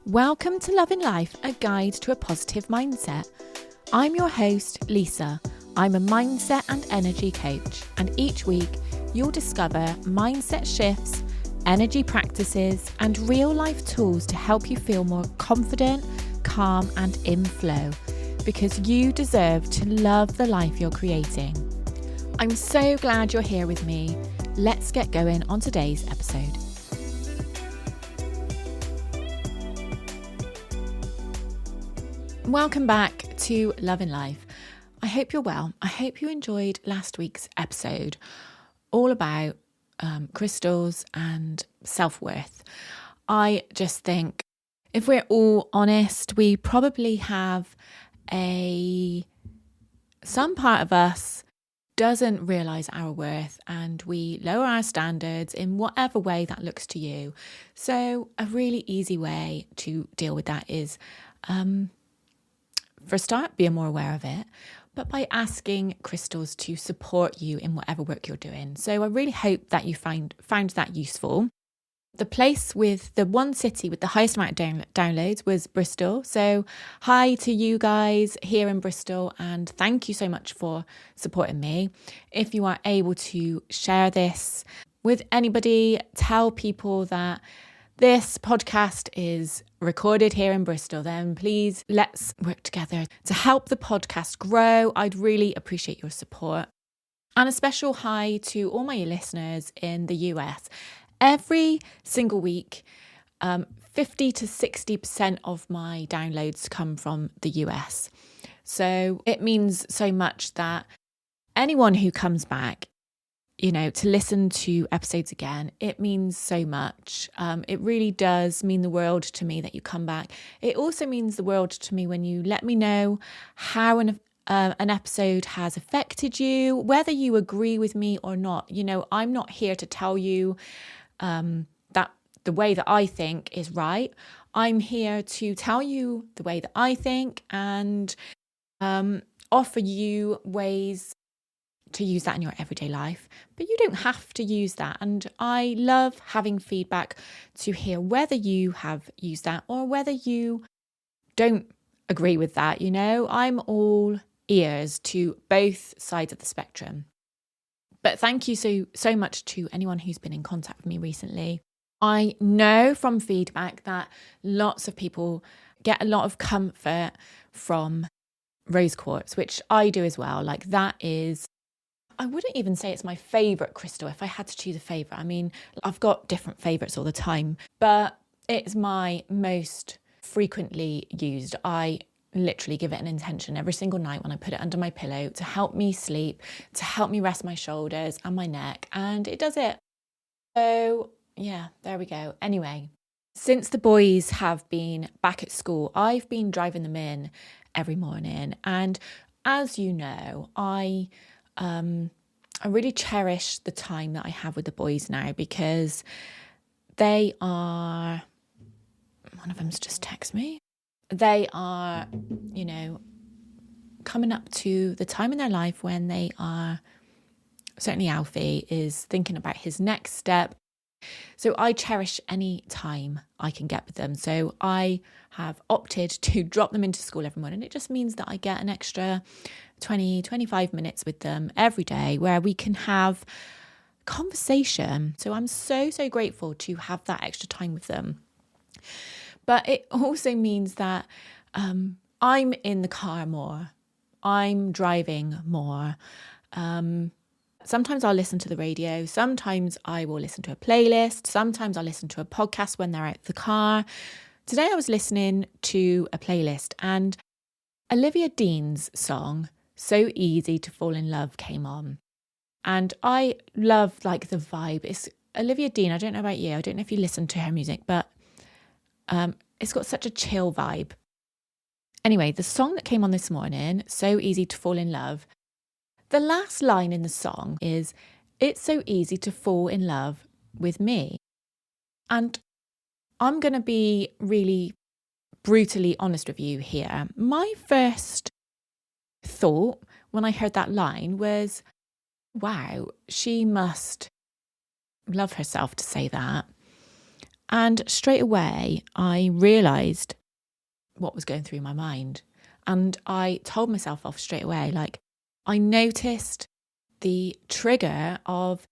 Welcome to Loving Life, a guide to a positive mindset. I'm your host, Lisa. I'm a mindset and energy coach, and each week you'll discover mindset shifts, energy practices, and real life tools to help you feel more confident, calm, and in flow, because you deserve to love the life you're creating. I'm so glad you're here with me. Let's get going on today's episode. Welcome back to Loving Life. I hope you're well. I hope you enjoyed last week's episode, all about crystals and self-worth. I just think, if we're all honest, we probably have some part of us doesn't realise our worth, and we lower our standards in whatever way that looks to you. So a really easy way to deal with that is, for a start, be more aware of it, but by asking crystals to support you in whatever work you're doing. So I really hope that you found that useful. The place with the one city with the highest amount of downloads was Bristol. So hi to you guys here in Bristol, and thank you so much for supporting me. If you are able to share this with anybody, tell people that this podcast is recorded here in Bristol, then please let's work together to help the podcast grow. I'd really appreciate your support. And a special hi to all my listeners in the US. Every single week, 50 to 60% of my downloads come from the US. So it means so much that anyone who comes back, to listen to episodes again, it means so much. It really does mean the world to me that you come back. It also means the world to me when you let me know how an episode has affected you, whether you agree with me or not. I'm not here to tell you that the way that I think is right. I'm here to tell you the way that I think and offer you ways to use that in your everyday life, but you don't have to use that. And I love having feedback to hear whether you have used that or whether you don't agree with that. I'm all ears to both sides of the spectrum. But thank you so much to anyone who's been in contact with me recently. I know from feedback that lots of people get a lot of comfort from rose quartz, which I do as well. I wouldn't even say it's my favourite crystal if I had to choose a favourite. I mean, I've got different favourites all the time, but it's my most frequently used. I literally give it an intention every single night when I put it under my pillow to help me sleep, to help me rest my shoulders and my neck, and it does it. So yeah, there we go. Anyway, since the boys have been back at school, I've been driving them in every morning, and as you know, I really cherish the time that I have with the boys now, because one of them's just texted me. They are, coming up to the time in their life when they are, certainly Alfie is thinking about his next step. So I cherish any time I can get with them. So I have opted to drop them into school every morning. It just means that I get an extra 20, 25 minutes with them every day where we can have conversation. So I'm so grateful to have that extra time with them. But it also means that I'm in the car more. I'm driving more. Sometimes I'll listen to the radio. Sometimes I will listen to a playlist. Sometimes I'll listen to a podcast when they're out the car. Today I was listening to a playlist and Olivia Dean's song, So Easy to Fall in Love, came on. And I love the vibe. It's Olivia Dean. I don't know about you. I don't know if you listen to her music, but it's got such a chill vibe. Anyway, the song that came on this morning, So Easy to Fall in Love, the last line in the song is, "It's so easy to fall in love with me." And I'm going to be really brutally honest with you here. My first thought when I heard that line was, wow, she must love herself to say that. And straight away, I realised what was going through my mind. And I told myself off straight away. Like, I noticed the trigger of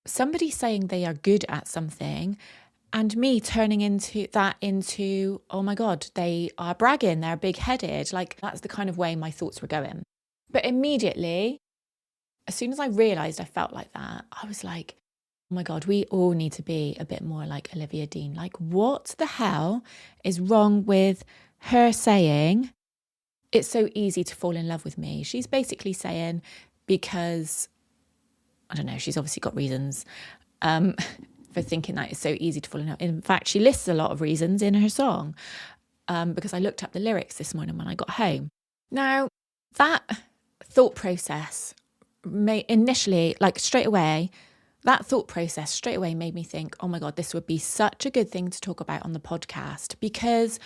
somebody saying they are good at something and me turning into, oh my God, they are bragging, they're big-headed. Like, that's the kind of way my thoughts were going. But immediately, as soon as I realised I felt like that, I was like, oh my God, we all need to be a bit more like Olivia Dean. Like, what the hell is wrong with her saying, it's so easy to fall in love with me? She's basically saying, because, I don't know, she's obviously got reasons for thinking that it's so easy to fall in love. In fact, she lists a lot of reasons in her song because I looked up the lyrics this morning when I got home. Now, that thought process initially, like straight away, that thought process straight away made me think, oh my God, this would be such a good thing to talk about on the podcast because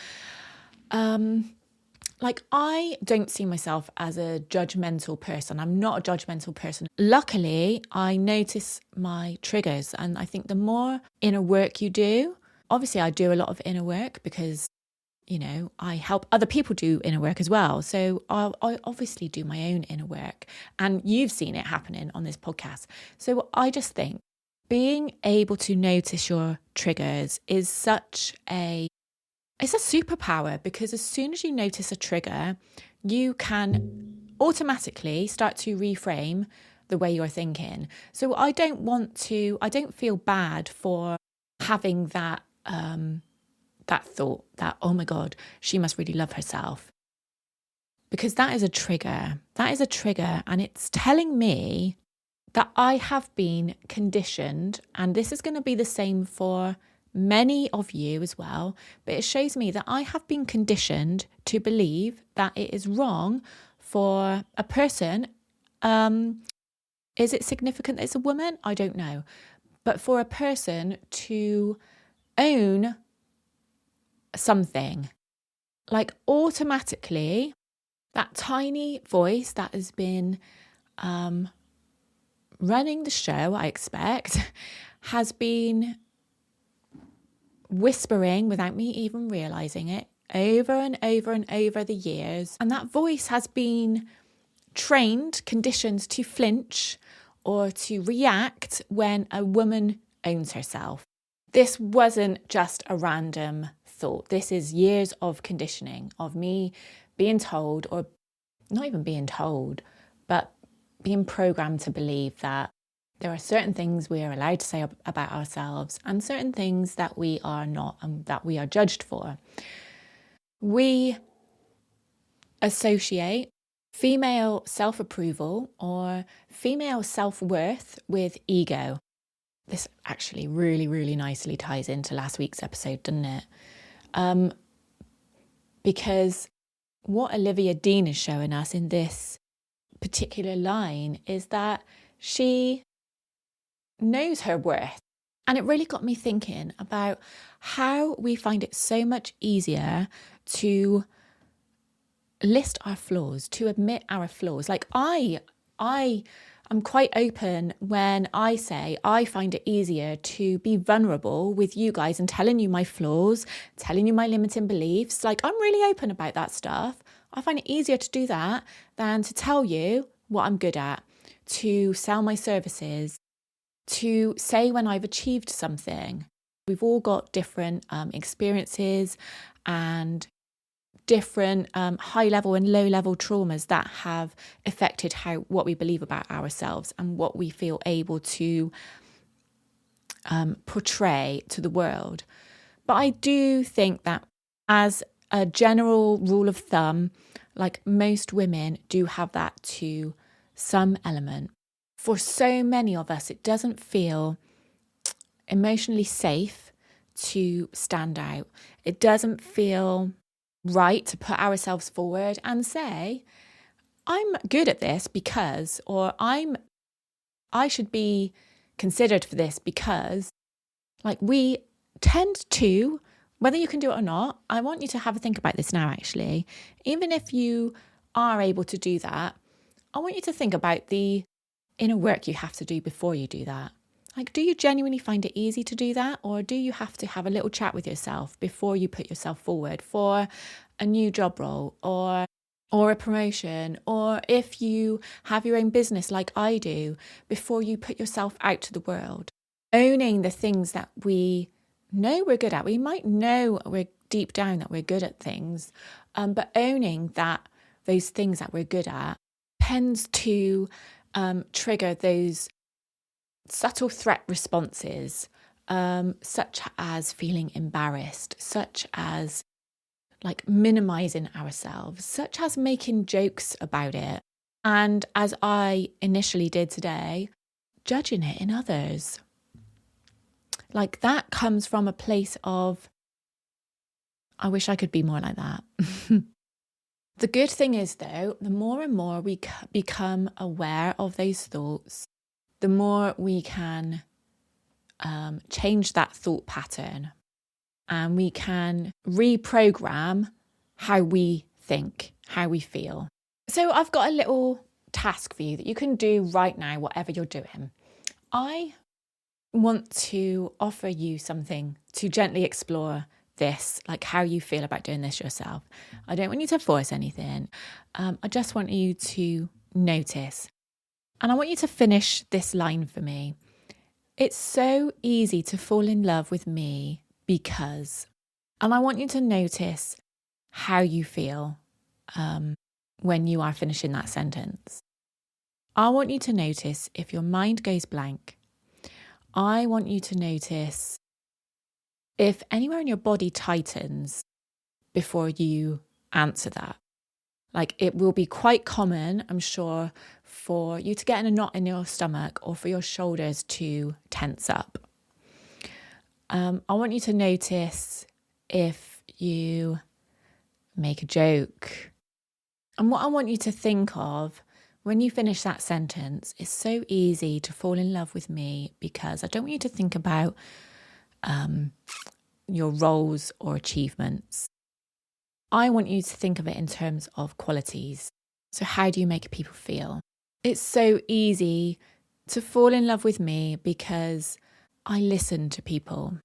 like, I don't see myself as a judgmental person. I'm not a judgmental person. Luckily, I notice my triggers. And I think the more inner work you do, obviously I do a lot of inner work because, you know, I help other people do inner work as well. So I obviously do my own inner work. And you've seen it happening on this podcast. So I just think being able to notice your triggers is it's a superpower, because as soon as you notice a trigger, you can automatically start to reframe the way you're thinking. So I don't feel bad for having that thought that, oh my God, she must really love herself. Because that is a trigger. That is a trigger, and it's telling me that I have been conditioned, and this is going to be the same for many of you as well, but it shows me that I have been conditioned to believe that it is wrong for a person. Is it significant that it's a woman? I don't know. But for a person to own something, like automatically, that tiny voice that has been running the show, I expect, has been whispering without me even realising it over and over and over the years. And that voice has been trained, conditioned to flinch or to react when a woman owns herself. This wasn't just a random thought. This is years of conditioning, of me being told, or not even being told, but being programmed to believe that there are certain things we are allowed to say about ourselves and certain things that we are not and that we are judged for. We associate female self-approval or female self-worth with ego. This actually really, really nicely ties into last week's episode, doesn't it? Because what Olivia Dean is showing us in this particular line is that she knows her worth. And it really got me thinking about how we find it so much easier to list our flaws, to admit our flaws. Like I am quite open when I say I find it easier to be vulnerable with you guys and telling you my flaws, telling you my limiting beliefs. Like, I'm really open about that stuff. I find it easier to do that than to tell you what I'm good at, to sell my services, to say when I've achieved something. We've all got different experiences and different high level and low level traumas that have affected what we believe about ourselves and what we feel able to portray to the world. But I do think that as a general rule of thumb, like, most women do have that to some element. For so many of us, it doesn't feel emotionally safe to stand out. It doesn't feel right to put ourselves forward and say, I'm good at this because, or I should be considered for this because. Like, we tend to, whether you can do it or not, I want you to have a think about this now, actually. Even if you are able to do that, I want you to think about the inner work you have to do before you do that. Like, do you genuinely find it easy to do that? Or do you have to have a little chat with yourself before you put yourself forward for a new job role or a promotion, or if you have your own business like I do, before you put yourself out to the world? Owning the things that we know we're good at. We might know we're deep down that we're good at things, but owning that those things that we're good at tends to trigger those subtle threat responses, such as feeling embarrassed, such as like minimizing ourselves, such as making jokes about it. And as I initially did today, judging it in others. Like that comes from a place of, I wish I could be more like that. The good thing is, though, the more and more we become aware of those thoughts, the more we can change that thought pattern, and we can reprogram how we think, how we feel. So I've got a little task for you that you can do right now, whatever you're doing. I want to offer you something to gently explore this, like how you feel about doing this yourself. I don't want you to force anything. I just want you to notice. And I want you to finish this line for me. It's so easy to fall in love with me because, and I want you to notice how you feel when you are finishing that sentence. I want you to notice if your mind goes blank. I want you to notice if anywhere in your body tightens before you answer that. Like, it will be quite common, I'm sure, for you to get in a knot in your stomach or for your shoulders to tense up. I want you to notice if you make a joke. And what I want you to think of when you finish that sentence is so easy to fall in love with me because I don't want you to think about your roles or achievements. I want you to think of it in terms of qualities. So how do you make people feel? It's so easy to fall in love with me because I listen to people.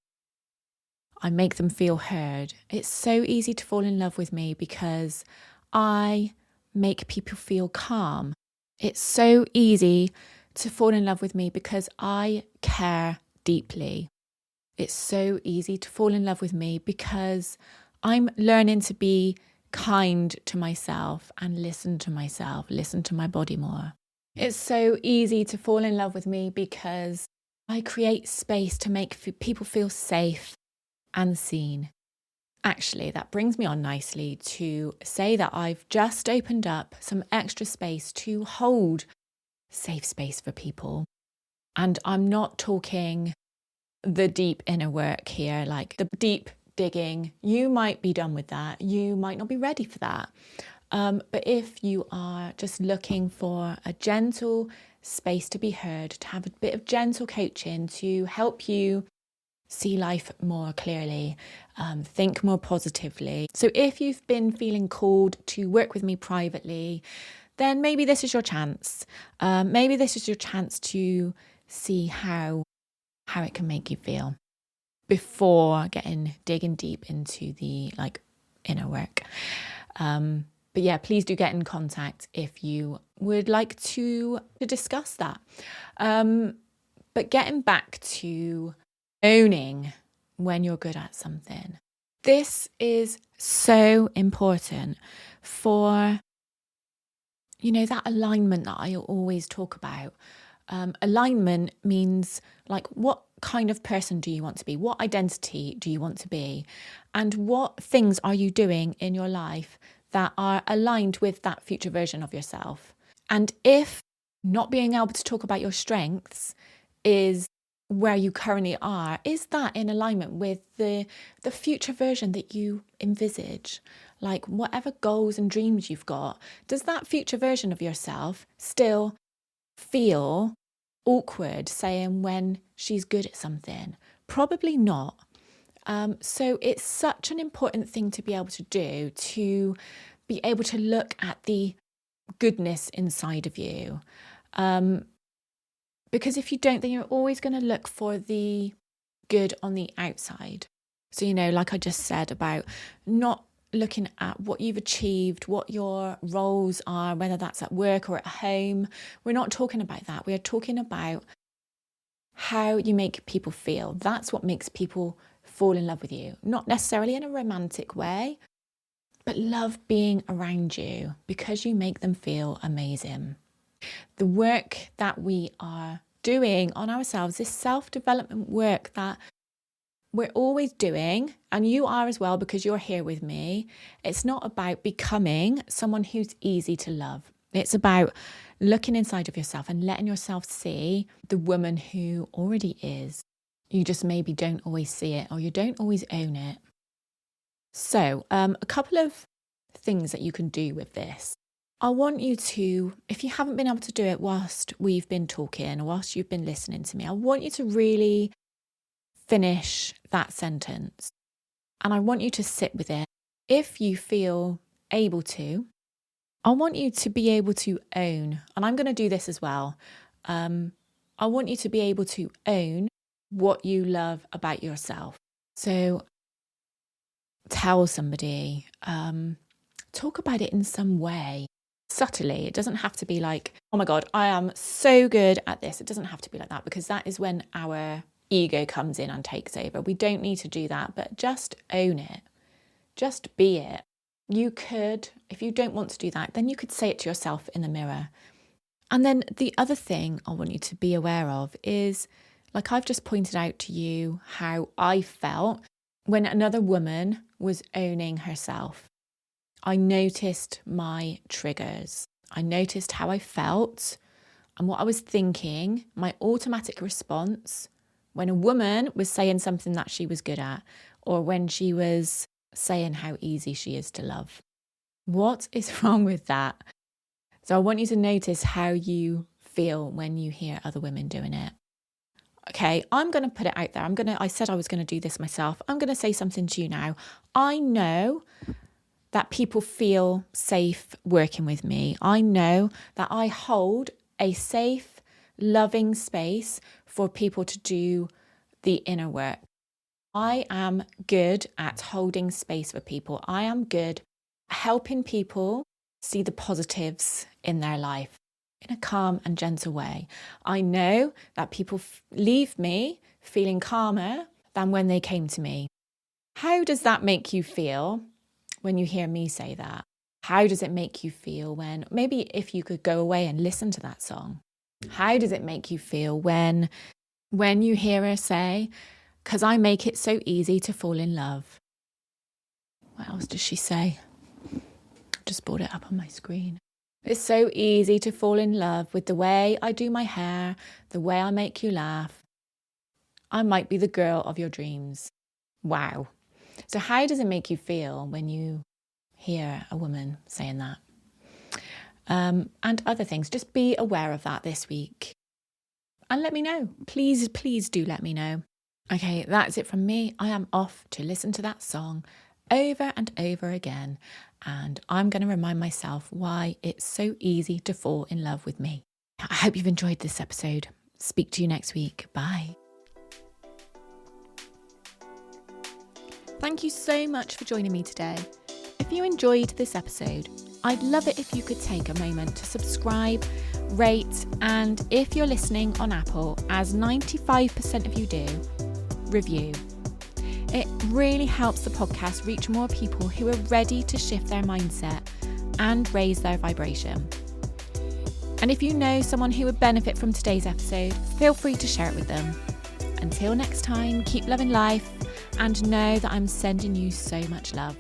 I make them feel heard. It's so easy to fall in love with me because I make people feel calm. It's so easy to fall in love with me because I care deeply. It's so easy to fall in love with me because I'm learning to be kind to myself and listen to myself, listen to my body more. It's so easy to fall in love with me because I create space to make people feel safe and seen. Actually, that brings me on nicely to say that I've just opened up some extra space to hold safe space for people. And I'm not talking the deep inner work here, like the deep digging. You might be done with that. You might not be ready for that. But if you are just looking for a gentle space to be heard, to have a bit of gentle coaching to help you see life more clearly, think more positively. So if you've been feeling called to work with me privately, then maybe this is your chance. Maybe this is your chance to see how it can make you feel before digging deep into the inner work. But yeah, please do get in contact if you would like to discuss that. But getting back to owning when you're good at something. This is so important for, that alignment that I always talk about. Alignment means what kind of person do you want to be? What identity do you want to be? And what things are you doing in your life that are aligned with that future version of yourself? And if not being able to talk about your strengths is where you currently are, is that in alignment with the future version that you envisage? Like whatever goals and dreams you've got, does that future version of yourself still feel awkward saying when she's good at something? Probably not. So it's such an important thing to be able to do, to be able to look at the goodness inside of you. Because if you don't, then you're always going to look for the good on the outside. So, like I just said about not looking at what you've achieved, what your roles are, whether that's at work or at home. We're not talking about that. We are talking about how you make people feel. That's what makes people fall in love with you. Not necessarily in a romantic way, but love being around you because you make them feel amazing. The work that we are doing on ourselves, this self-development work that we're always doing, and you are as well because you're here with me. It's not about becoming someone who's easy to love. It's about looking inside of yourself and letting yourself see the woman who already is. You just maybe don't always see it, or you don't always own it. So, a couple of things that you can do with this. I want you to, if you haven't been able to do it whilst we've been talking or whilst you've been listening to me, I want you to really finish that sentence. And I want you to sit with it. If you feel able to, I want you to be able to own, and I'm going to do this as well. I want you to be able to own what you love about yourself. So tell somebody, talk about it in some way, subtly. It doesn't have to be like, oh my God, I am so good at this. It doesn't have to be like that, because that is when our ego comes in and takes over. We don't need to do that, but just own it. Just be it. You could, if you don't want to do that, then you could say it to yourself in the mirror. And then the other thing I want you to be aware of is, like I've just pointed out to you, how I felt when another woman was owning herself. I noticed my triggers. I noticed how I felt and what I was thinking, my automatic response when a woman was saying something that she was good at, or when she was saying how easy she is to love. What is wrong with that? So I want you to notice how you feel when you hear other women doing it. Okay, I'm going to put it out there. I said I was going to do this myself. I'm going to say something to you now. I know that people feel safe working with me. I know that I hold a safe, loving space for people to do the inner work. I am good at holding space for people. I am good at helping people see the positives in their life in a calm and gentle way. I know that people leave me feeling calmer than when they came to me. How does that make you feel when you hear me say that? How does it make you feel when, maybe if you could go away and listen to that song? How does it make you feel when you hear her say, "'Cause I make it so easy to fall in love"? What else does she say? Just brought it up on my screen. It's so easy to fall in love with the way I do my hair, the way I make you laugh. I might be the girl of your dreams. Wow. So how does it make you feel when you hear a woman saying that? And other things. Just be aware of that this week. And let me know. Please, please do let me know. Okay, that's it from me. I am off to listen to that song over and over again. And I'm going to remind myself why it's so easy to fall in love with me. I hope you've enjoyed this episode. Speak to you next week. Bye. Thank you so much for joining me today. If you enjoyed this episode, I'd love it if you could take a moment to subscribe, rate, and if you're listening on Apple, as 95% of you do, review. It really helps the podcast reach more people who are ready to shift their mindset and raise their vibration. And if you know someone who would benefit from today's episode, feel free to share it with them. Until next time, keep loving life and know that I'm sending you so much love.